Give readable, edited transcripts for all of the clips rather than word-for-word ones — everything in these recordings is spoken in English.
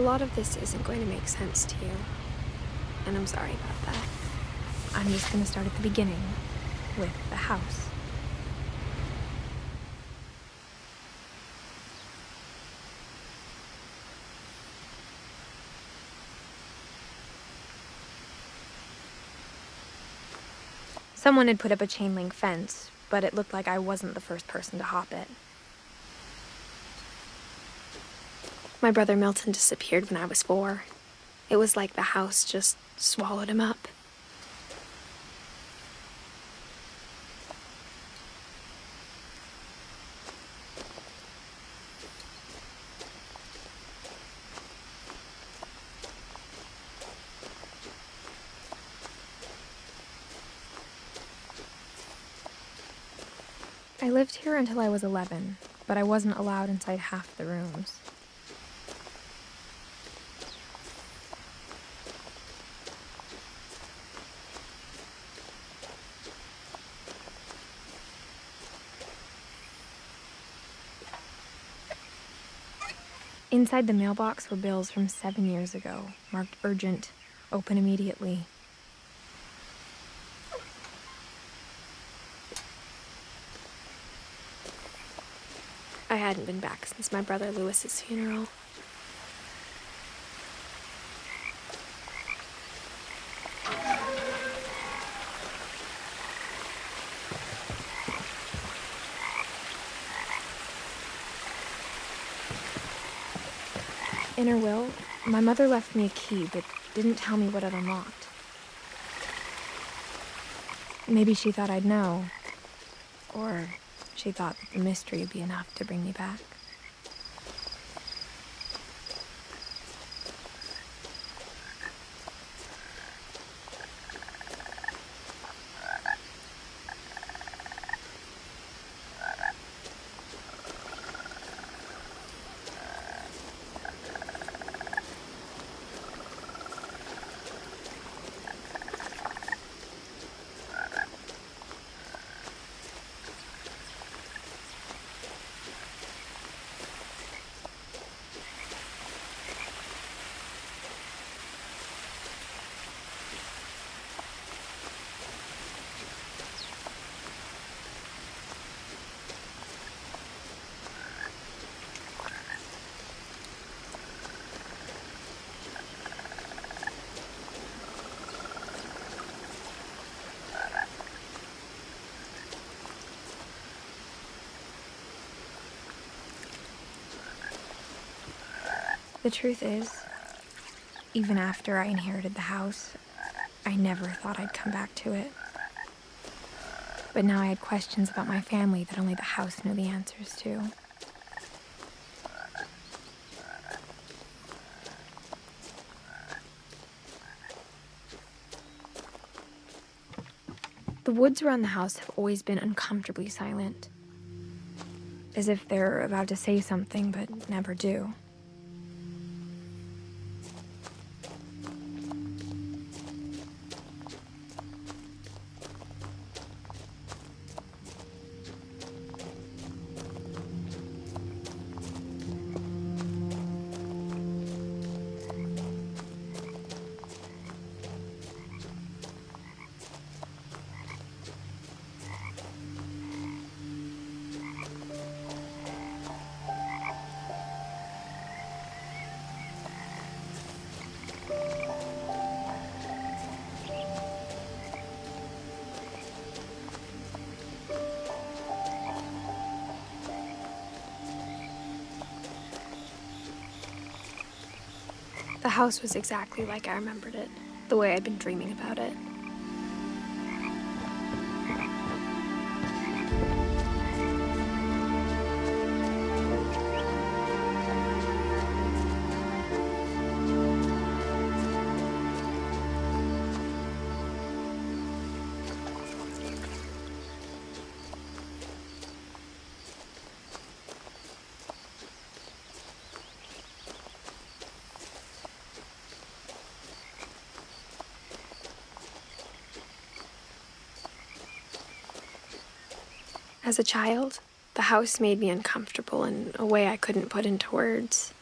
lot of this isn't going to make sense to you, and I'm sorry about that. I'm just going to start at the beginning, with the house. Someone had put up a chain-link fence, but it looked like I wasn't the first person to hop it. My brother Milton disappeared when I was 4. It was like the house just swallowed him up. I lived here until I was 11, but I wasn't allowed inside half the rooms. Inside the mailbox were bills from 7 years ago, marked urgent, open immediately. I hadn't been back since my brother Lewis's funeral. In her will, my mother left me a key, but didn't tell me what it unlocked. Maybe she thought I'd know, or she thought that the mystery would be enough to bring me back. The truth is, even after I inherited the house, I never thought I'd come back to it. But now I had questions about my family that only the house knew the answers to. The woods around the house have always been uncomfortably silent, as if they're about to say something but never do. The house was exactly like I remembered it, the way I'd been dreaming about it. As a child, the house made me uncomfortable in a way I couldn't put into words.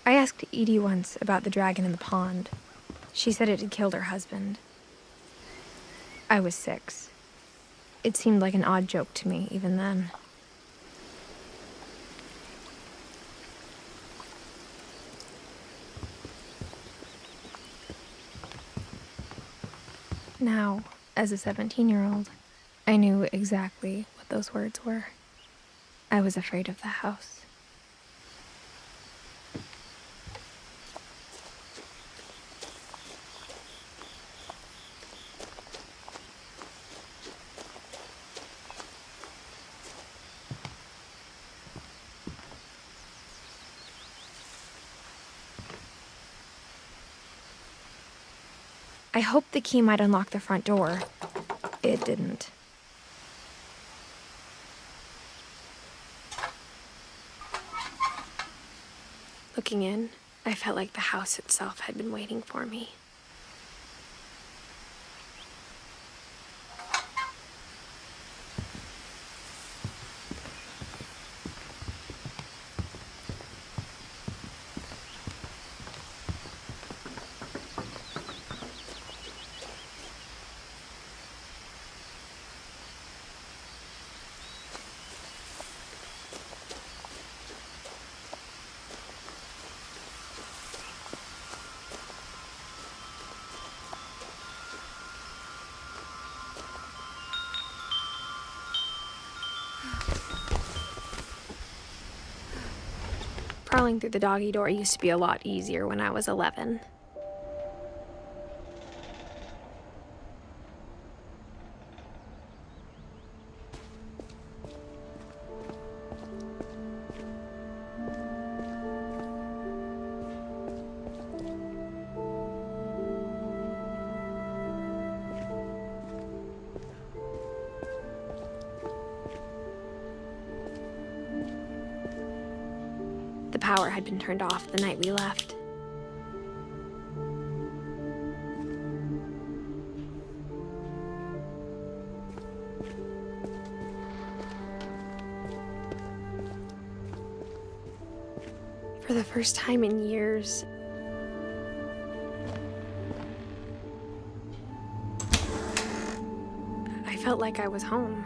I asked Edie once about the dragon in the pond. She said it had killed her husband. I was 6. It seemed like an odd joke to me, even then. Now, as a 17-year-old, I knew exactly what those words were. I was afraid of the house. I hoped the key might unlock the front door. It didn't. Looking in, I felt like the house itself had been waiting for me. Crawling through the doggy door used to be a lot easier when I was 11. The power had been turned off the night we left. For the first time in years, I felt like I was home.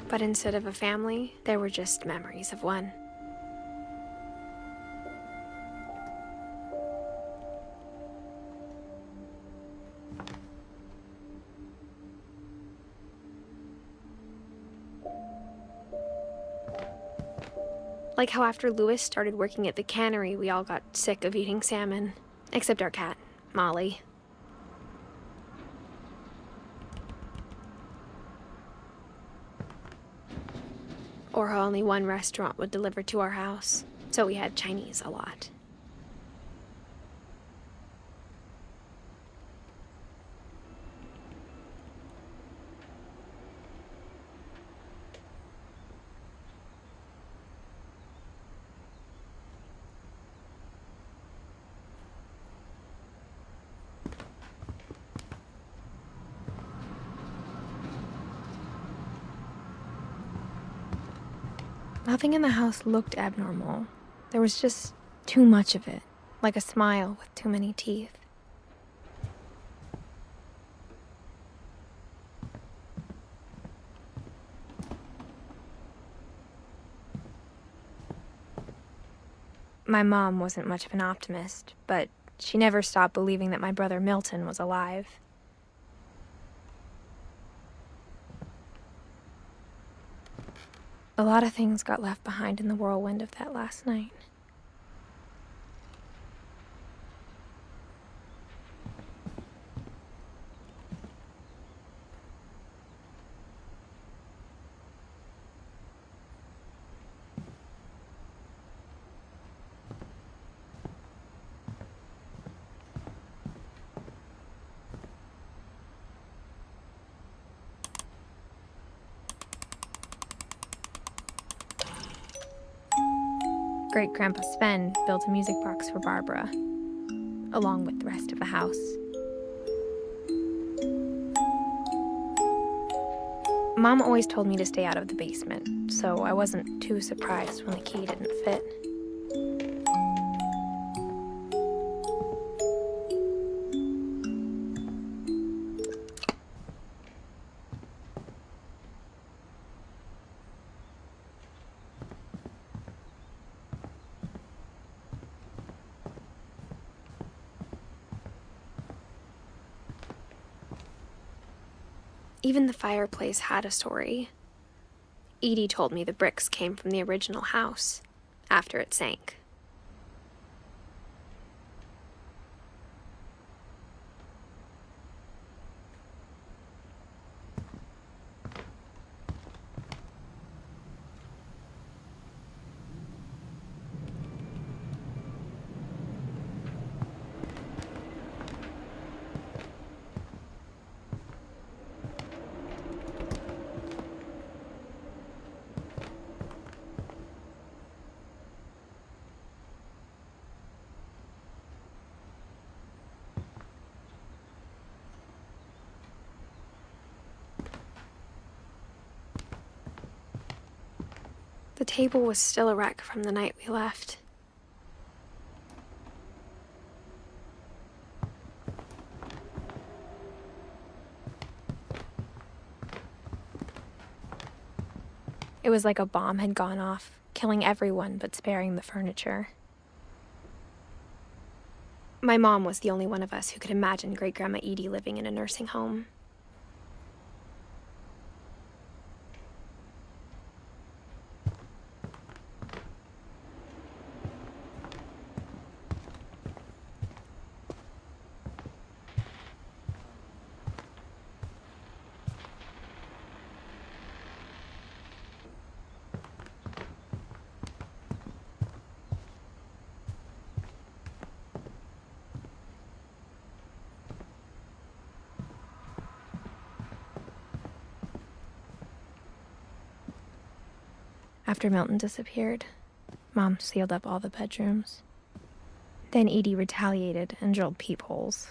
But instead of a family, there were just memories of one. Like how after Lewis started working at the cannery, we all got sick of eating salmon. Except our cat, Molly. Or how only one restaurant would deliver to our house, so we had Chinese a lot. Nothing in the house looked abnormal. There was just too much of it, like a smile with too many teeth. My mom wasn't much of an optimist, but she never stopped believing that my brother Milton was alive. A lot of things got left behind in the whirlwind of that last night. Great-Grandpa Sven built a music box for Barbara, along with the rest of the house. Mom always told me to stay out of the basement, so I wasn't too surprised when the key didn't fit. Even the fireplace had a story. Edie told me the bricks came from the original house, after it sank. The table was still a wreck from the night we left. It was like a bomb had gone off, killing everyone but sparing the furniture. My mom was the only one of us who could imagine Great-Grandma Edie living in a nursing home. After Milton disappeared, Mom sealed up all the bedrooms. Then Edie retaliated and drilled peepholes.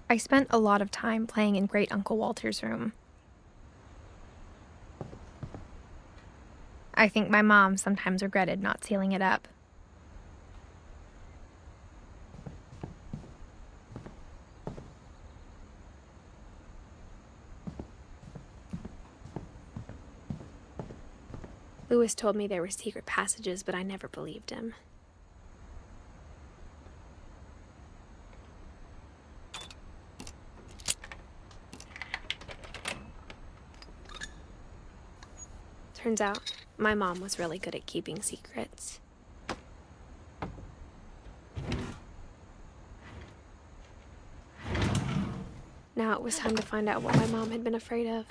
I spent a lot of time playing in Great Uncle Walter's room. I think my mom sometimes regretted not sealing it up. Lewis told me there were secret passages, but I never believed him. Turns out, my mom was really good at keeping secrets. Now it was time to find out what my mom had been afraid of.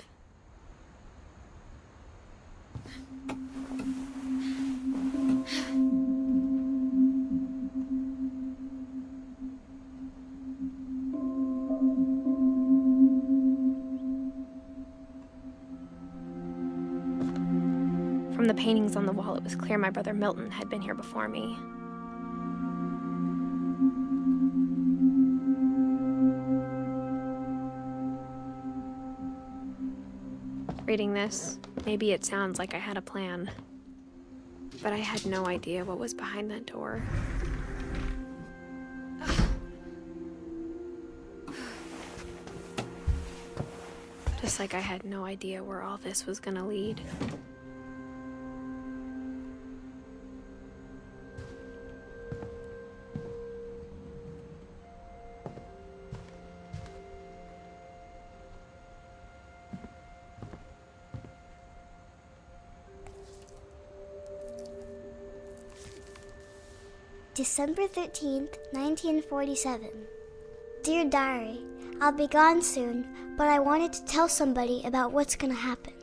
From the paintings on the wall, it was clear my brother Milton had been here before me. Reading this, maybe it sounds like I had a plan, but I had no idea what was behind that door. Just like I had no idea where all this was gonna lead. December 13th, 1947. Dear Diary, I'll be gone soon, but I wanted to tell somebody about what's gonna happen.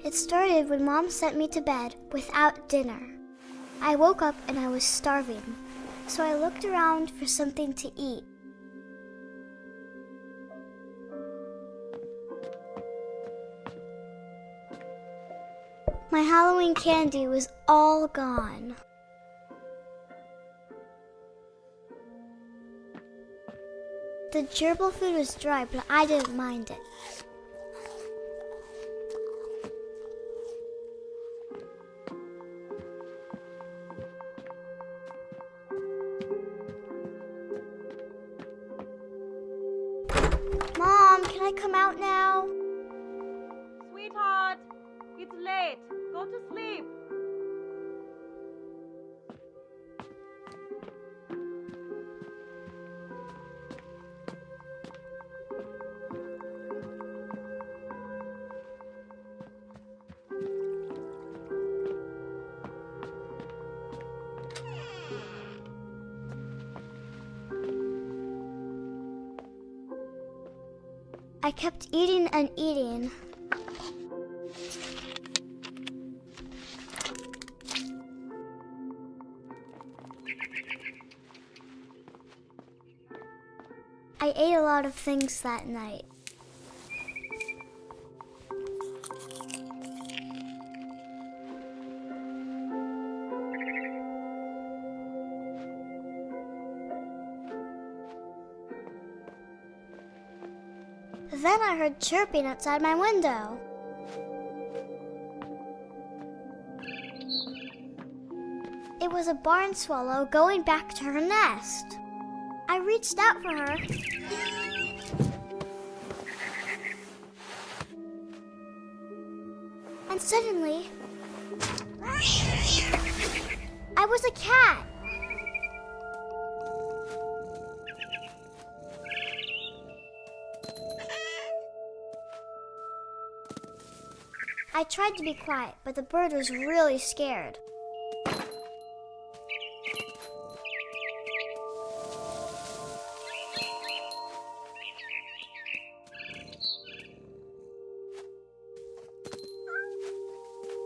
It started when Mom sent me to bed without dinner. I woke up and I was starving, so I looked around for something to eat. My Halloween candy was all gone. The gerbil food was dry, but I didn't mind it. Mom, can I come out now? Sweetheart, it's late. Go to sleep. I kept eating and eating. I ate a lot of things that night. Then I heard chirping outside my window. It was a barn swallow going back to her nest. I reached out for her. And suddenly, I was a cat. I tried to be quiet, but the bird was really scared.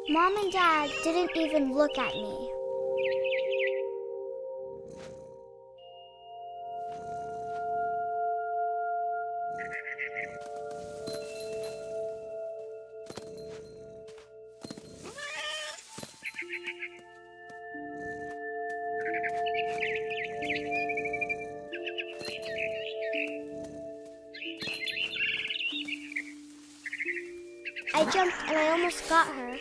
Mom and Dad didn't even look at me. I jumped and I almost got her.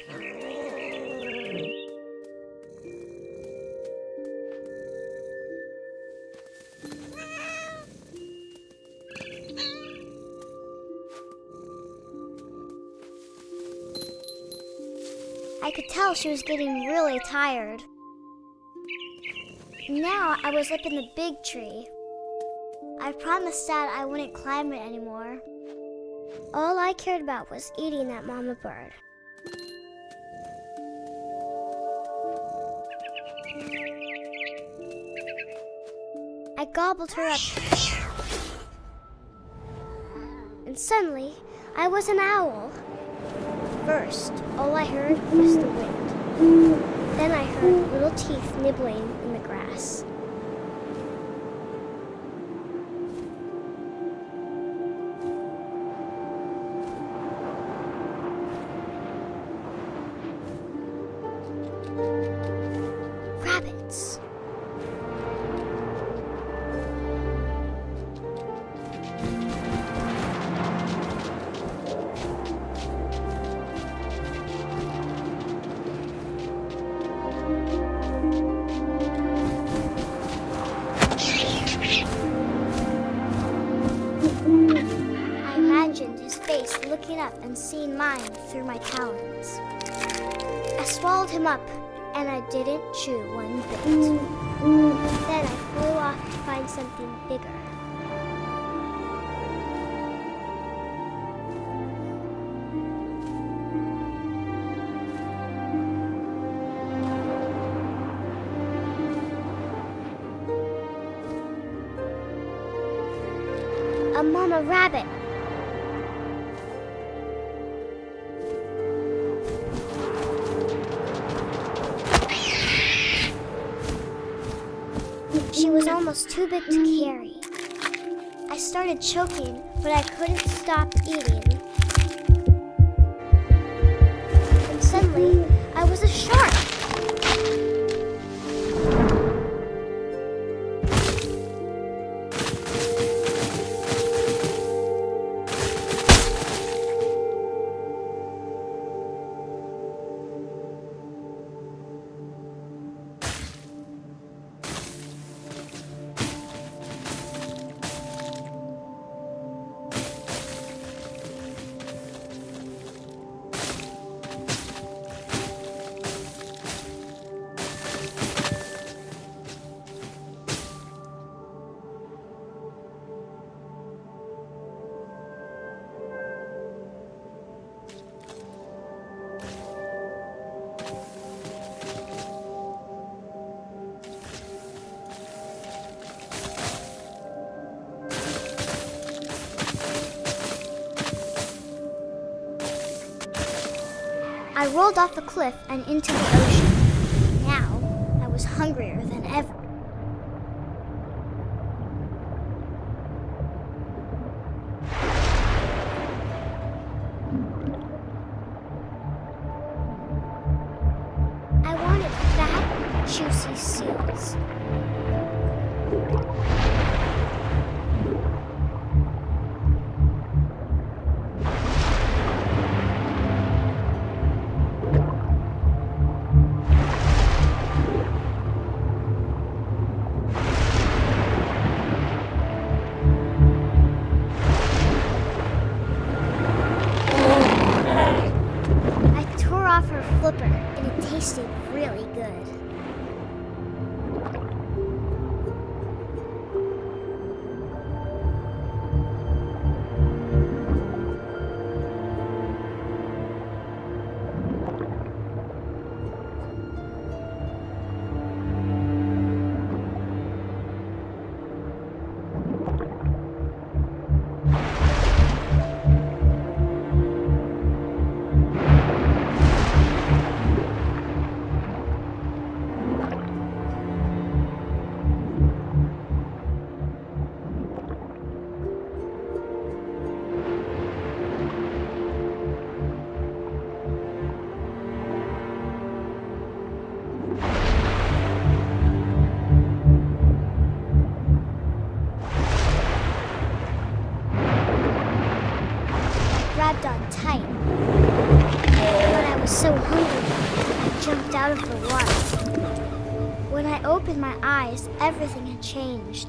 I could tell she was getting really tired. Now I was up in the big tree. I promised Dad I wouldn't climb it anymore. All I cared about was eating that mama bird. I gobbled her up. And suddenly, I was an owl. First, all I heard was the wind. Then I heard little teeth nibbling in the grass. Rabbits. I imagined his face looking up and seeing mine through my talons. I swallowed him up, and I didn't chew one bit. Then I flew off to find something bigger. A mama rabbit. She was almost too big to carry. I started choking, but I couldn't stop eating. And suddenly, I rolled off the cliff and into the ocean. Now, I was hungrier than ever. I wanted fat, juicy seals. Off her flipper, and it tasted really good. Grabbed on tight. But I was so hungry, I jumped out of the water. When I opened my eyes, everything had changed.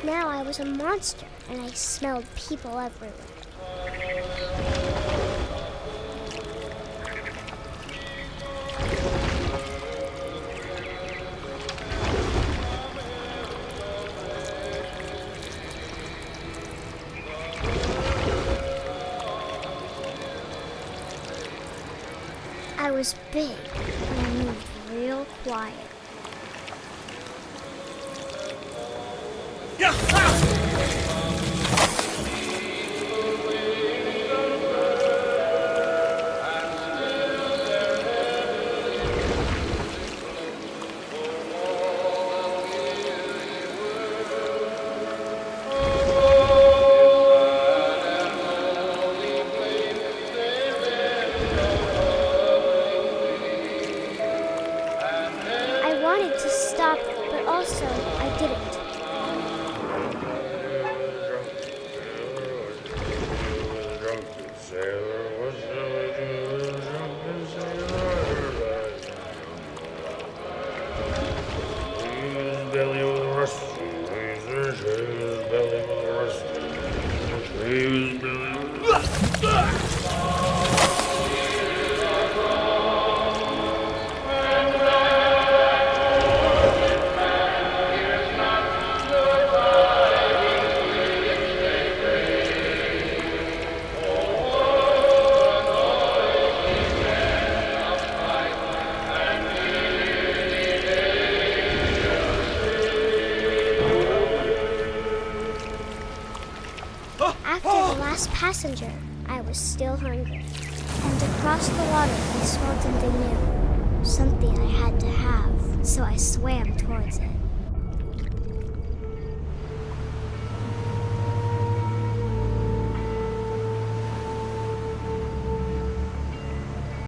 Now I was a monster, and I smelled people everywhere. I was big, and I moved real quiet. I wanted to stop, but also I didn't. After the last passenger, I was still hungry. And across the water, I smelled something new. Something I had to have, so I swam towards it.